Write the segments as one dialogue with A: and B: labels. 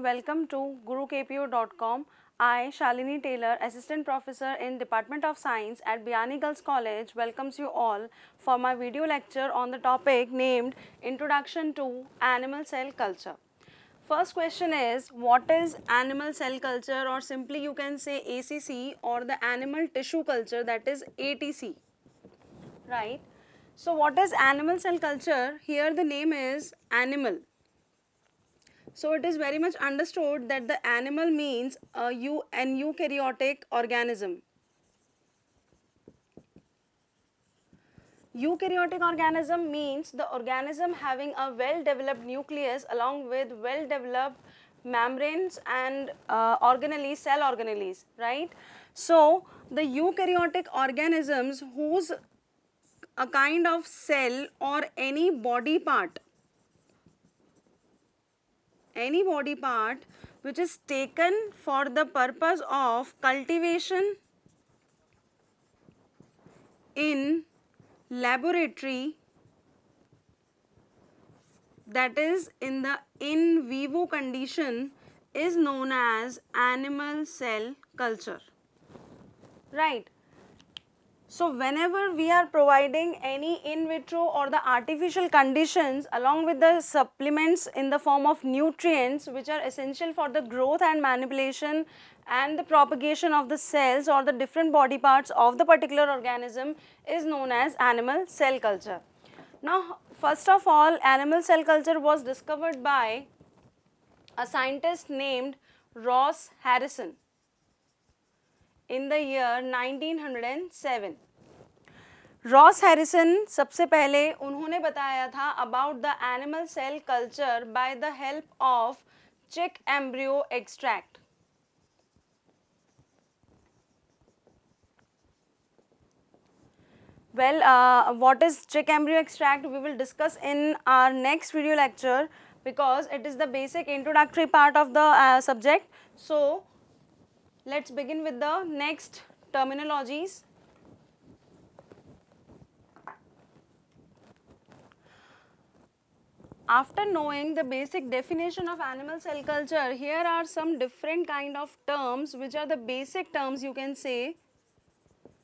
A: welcome to gurukpu.com. I, Shalini Taylor, Assistant Professor in Department of Science at Biani Girls College, welcomes you all for my video lecture on the topic named Introduction to Animal Cell Culture. First question is, what is animal cell culture, or simply you can say ACC, or the animal tissue culture, that is ATC, right? So what is animal cell culture? Here the name is animal. So it is very much understood that the animal means an eukaryotic organism. Eukaryotic organism means the organism having a well-developed nucleus along with well-developed membranes and organelles, cell organelles, right? So the eukaryotic organisms whose a kind of cell or any body part which is taken for the purpose of cultivation in laboratory, that is in the in vivo condition, is known as animal cell culture, right? So whenever we are providing any in vitro or the artificial conditions along with the supplements in the form of nutrients which are essential for the growth and manipulation and the propagation of the cells or the different body parts of the particular organism, is known as animal cell culture. Now first of all, animal cell culture was discovered by a scientist named Ross Harrison in the year 1907. Ross Harrison सबसे पहले उन्होंने बताया था about the animal cell culture by the help of chick embryo extract. Well, what is chick embryo extract we will discuss in our next video lecture, because it is the basic introductory part of the subject. So let's begin with the next terminologies. After knowing the basic definition of animal cell culture, here are some different kind of terms which are the basic terms, you can say,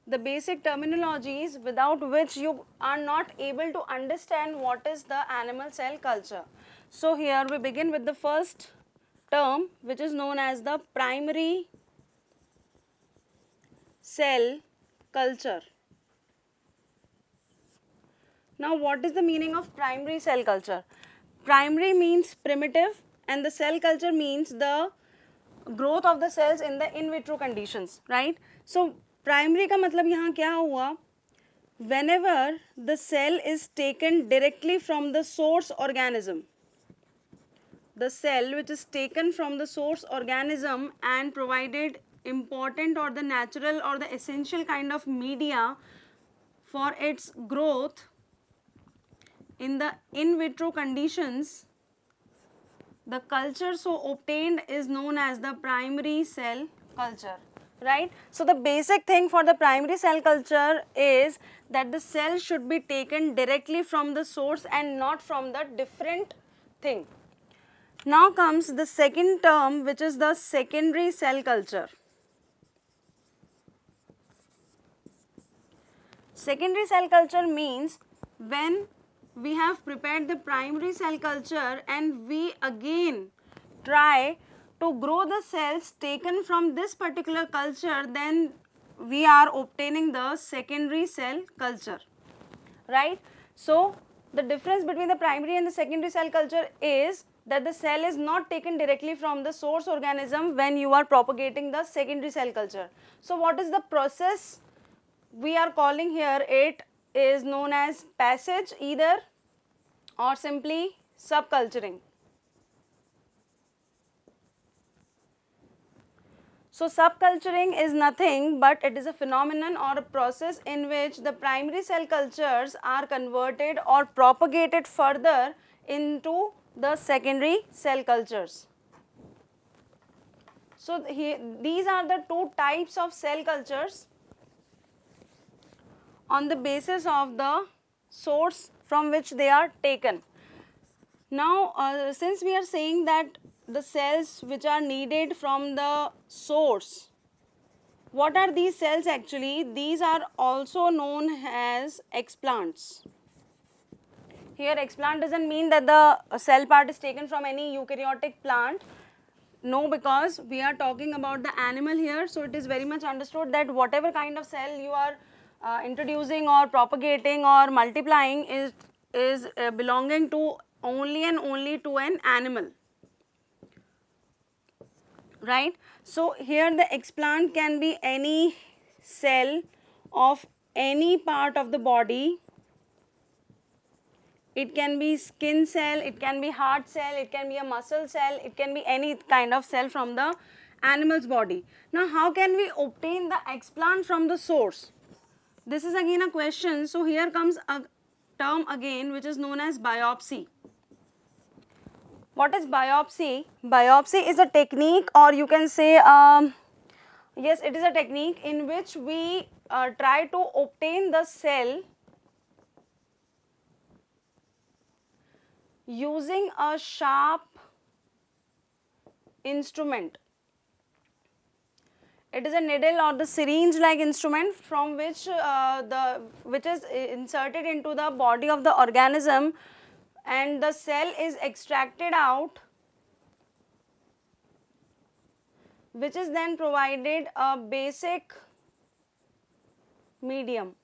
A: the basic terminologies without which you are not able to understand what is the animal cell culture. So here we begin with the first term, which is known as the primary cell culture. Now what is the meaning of primary cell culture? Primary means primitive and the cell culture means the growth of the cells in the in vitro conditions, right? So primary का मतलब यहाँ क्या हुआ? Whenever the cell is taken directly from the source organism, the cell which is taken from the source organism and provided important or the natural or the essential kind of media for its growth in the in vitro conditions, the culture so obtained is known as the primary cell culture, right? So the basic thing for the primary cell culture is that the cell should be taken directly from the source and not from the different thing. Now comes the second term, which is the secondary cell culture. Secondary cell culture means when we have prepared the primary cell culture and we again try to grow the cells taken from this particular culture, then we are obtaining the secondary cell culture, right? So the difference between the primary and the secondary cell culture is that the cell is not taken directly from the source organism when you are propagating the secondary cell culture. So what is the process we are calling here? It is known as passage either or simply subculturing. So subculturing is nothing but it is a phenomenon or a process in which the primary cell cultures are converted or propagated further into the secondary cell cultures. So these are the two types of cell cultures on the basis of the source from which they are taken. Now since we are saying that the cells which are needed from the source. What are these cells actually? These are also known as explants. Here explant doesn't mean that the cell part is taken from any eukaryotic plant. No, because we are talking about the animal here, so it is very much understood that whatever kind of cell you are introducing or propagating or multiplying is belonging to only and only to an animal, right? So here the explant can be any cell of any part of the body. It can be skin cell, it can be heart cell, it can be a muscle cell, it can be any kind of cell from the animal's body. Now how can we obtain the explant from the source? This is again a question. So here comes a term again which is known as biopsy. What is biopsy? Biopsy is a technique, or you can say yes, it is a technique in which we try to obtain the cell using a sharp instrument. It is a needle or the syringe like instrument from which which is inserted into the body of the organism, and the cell is extracted out, which is then provided a basic medium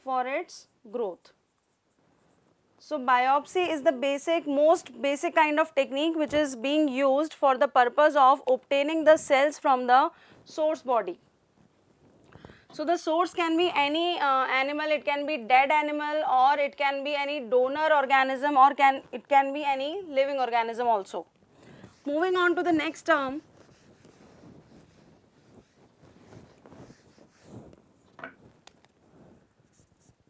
A: for its growth. So biopsy is the most basic kind of technique which is being used for the purpose of obtaining the cells from the source body. So the source can be any animal, it can be dead animal, or it can be any donor organism, or it can be any living organism also. Moving on to the next term.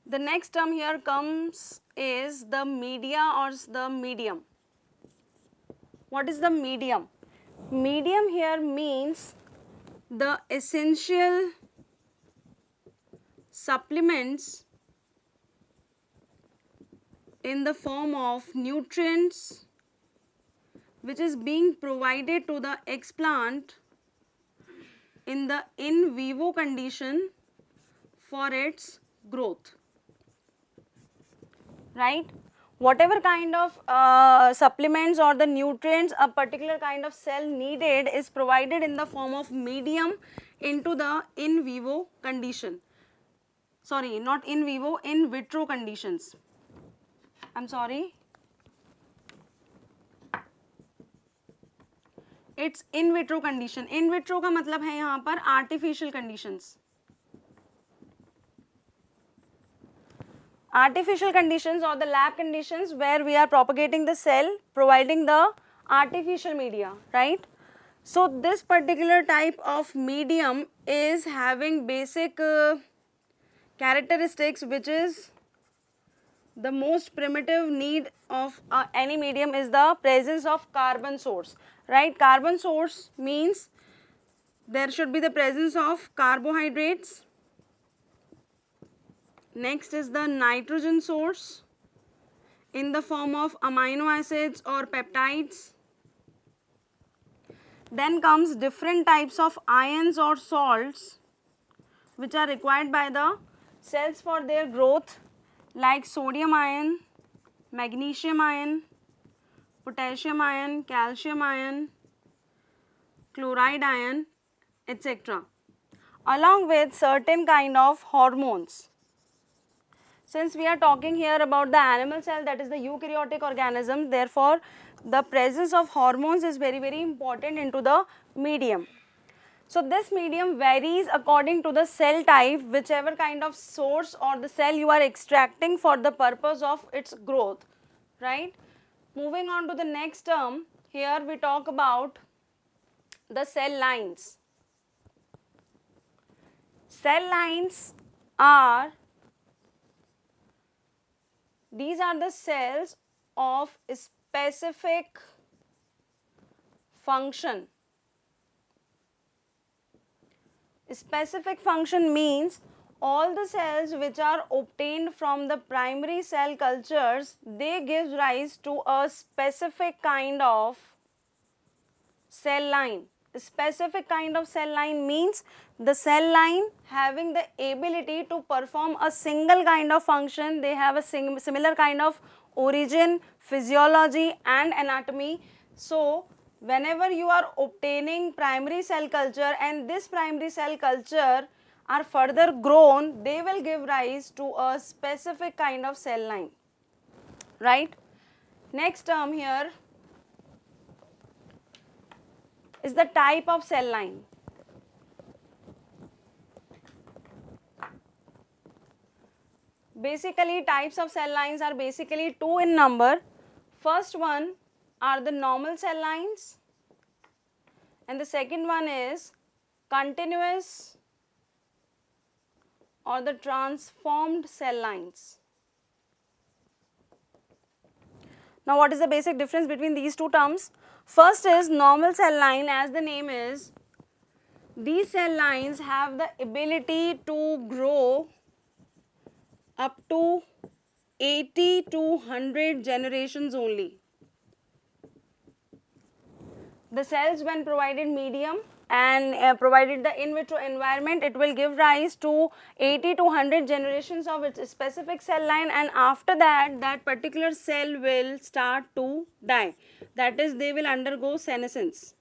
A: The next term here comes is the media or the medium. What is the medium? Medium here means the essential supplements in the form of nutrients which is being provided to the explant in the in vivo condition for its growth. Right? Whatever kind of supplements or the nutrients a particular kind of cell needed is provided in the form of medium into the in vivo condition. Sorry, not in vivo, in vitro conditions. I'm sorry. It's in vitro condition. In vitro का मतलब है यहाँ पर artificial conditions. Artificial conditions or the lab conditions where we are propagating the cell, providing the artificial media, right? So this particular type of medium is having basic characteristics, which is the most primitive need of any medium is the presence of carbon source, right? Carbon source means there should be the presence of carbohydrates. Next is the nitrogen source in the form of amino acids or peptides. Then comes different types of ions or salts which are required by the cells for their growth, like sodium ion, magnesium ion, potassium ion, calcium ion, chloride ion, etc. along with certain kind of hormones. Since we are talking here about the animal cell, that is the eukaryotic organism, therefore the presence of hormones is very, very important into the medium. So this medium varies according to the cell type, whichever kind of source or the cell you are extracting for the purpose of its growth, right? Moving on to the next term, here we talk about the cell lines. Cell lines are, these are the cells of specific function. Specific function means all the cells which are obtained from the primary cell cultures, they give rise to a specific kind of cell line. A specific kind of cell line means the cell line having the ability to perform a single kind of function. They have a similar kind of origin, physiology and anatomy. So whenever you are obtaining primary cell culture and this primary cell culture are further grown, they will give rise to a specific kind of cell line, right? Next term here is the type of cell line. Basically, types of cell lines are basically two in number. First one are the normal cell lines and the second one is continuous or the transformed cell lines. Now, what is the basic difference between these two terms? First is normal cell line. As the name is, these cell lines have the ability to grow up to 80 to 100 generations only. The cells, when provided medium and provided the in vitro environment, it will give rise to 80 to 100 generations of its specific cell line, and after that, that particular cell will start to die. That is, they will undergo senescence.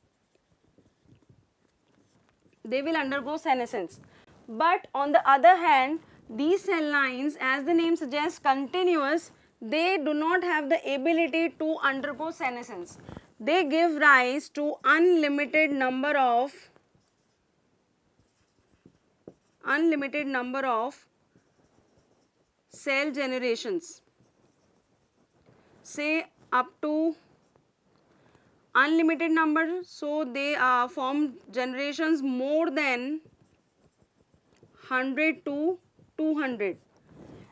A: They will undergo senescence. But on the other hand, these cell lines, as the name suggests, continuous, they do not have the ability to undergo senescence. They give rise to unlimited number of cell generations, say up to unlimited number. So they form generations more than 100 to 200,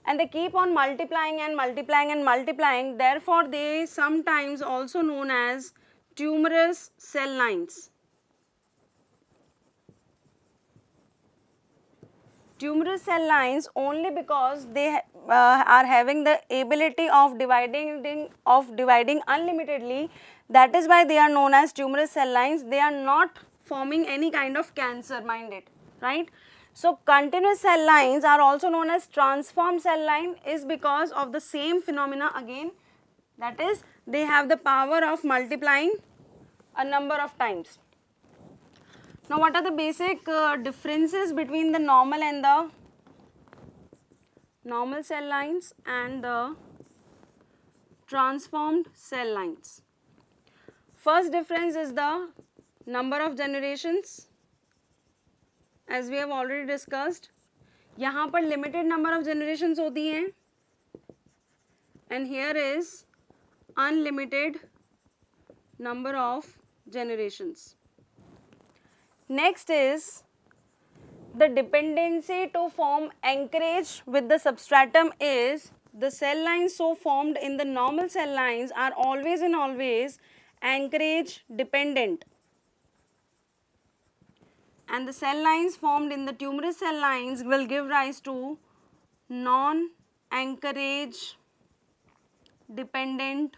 A: and they keep on multiplying and multiplying and multiplying. Therefore, they sometimes also known as tumorous cell lines. Tumorous cell lines only because they are having the ability of dividing unlimitedly. That is why they are known as tumorous cell lines. They are not forming any kind of cancer, mind it, right? So continuous cell lines are also known as transformed cell line, is because of the same phenomena again. That is, they have the power of multiplying a number of times. Now, what are the basic differences between the normal cell lines and the transformed cell lines? First difference is the number of generations. As we have already discussed, यहाँ पर limited number of generations होती हैं and here is unlimited number of generations. Next is the dependency to form anchorage with the substratum is the cell lines so formed in the normal cell lines are always and always anchorage dependent, and the cell lines formed in the tumorous cell lines will give rise to non-anchorage dependent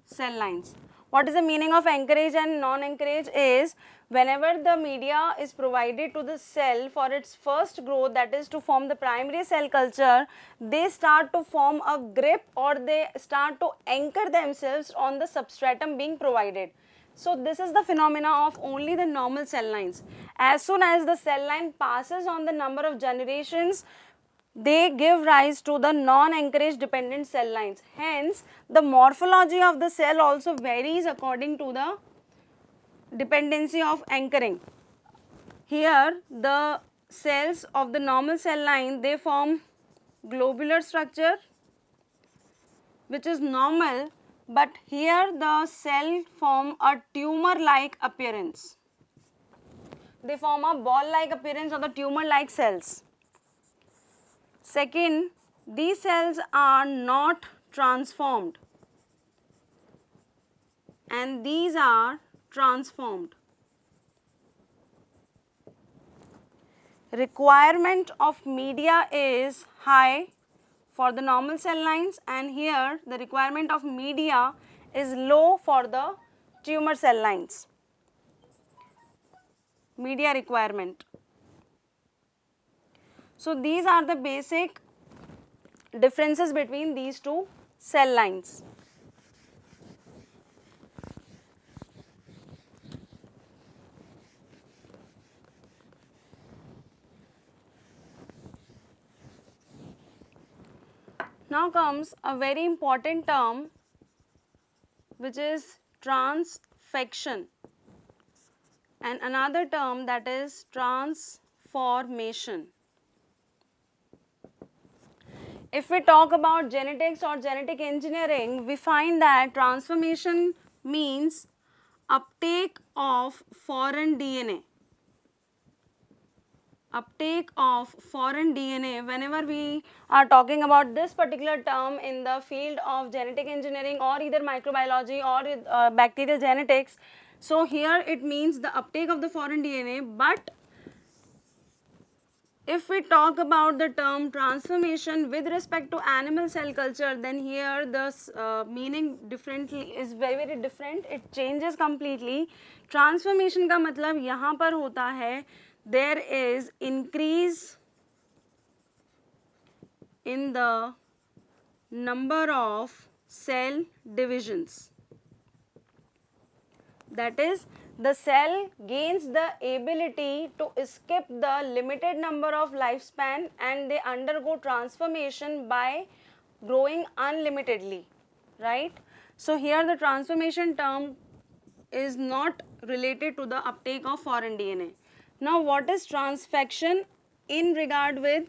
A: cell lines. What is the meaning of anchorage and non-anchorage is whenever the media is provided to the cell for its first growth, that is to form the primary cell culture, they start to form a grip or they start to anchor themselves on the substratum being provided. So this is the phenomena of only the normal cell lines. As soon as the cell line passes on the number of generations, they give rise to the non-anchorage dependent cell lines. Hence, the morphology of the cell also varies according to the dependency of anchoring. Here, the cells of the normal cell line, they form globular structure which is normal, but here the cell form a tumor-like appearance. They form a ball-like appearance of the tumor-like cells. Second, these cells are not transformed and these are transformed. requirement of media is high for the normal cell lines, and here the requirement of media is low for the tumor cell lines. Media requirement. So these are the basic differences between these two cell lines. Now comes a very important term, which is transfection, and another term, that is transformation. If we talk about genetics or genetic engineering, we find that transformation means uptake of foreign DNA. Uptake of foreign DNA. Whenever we are talking about this particular term in the field of genetic engineering or either microbiology or bacterial genetics, so here it means the uptake of the foreign DNA. But if we talk about the term transformation with respect to animal cell culture, then here the meaning differently is very different. It changes completely. Transformation का मतलब यहाँ पर होता है there is increase in the number of cell divisions. That is, the cell gains the ability to skip the limited number of lifespan and they undergo transformation by growing unlimitedly, right? So here the transformation term is not related to the uptake of foreign DNA. Now what is transfection in regard with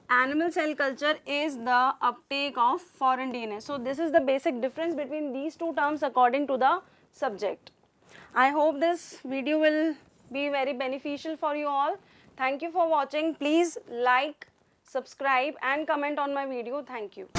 A: animal cell culture is the uptake of foreign DNA. So this is the basic difference between these two terms according to the subject. I hope this video will be very beneficial for you all. Thank you for watching. Please like, subscribe and comment on my video. Thank you.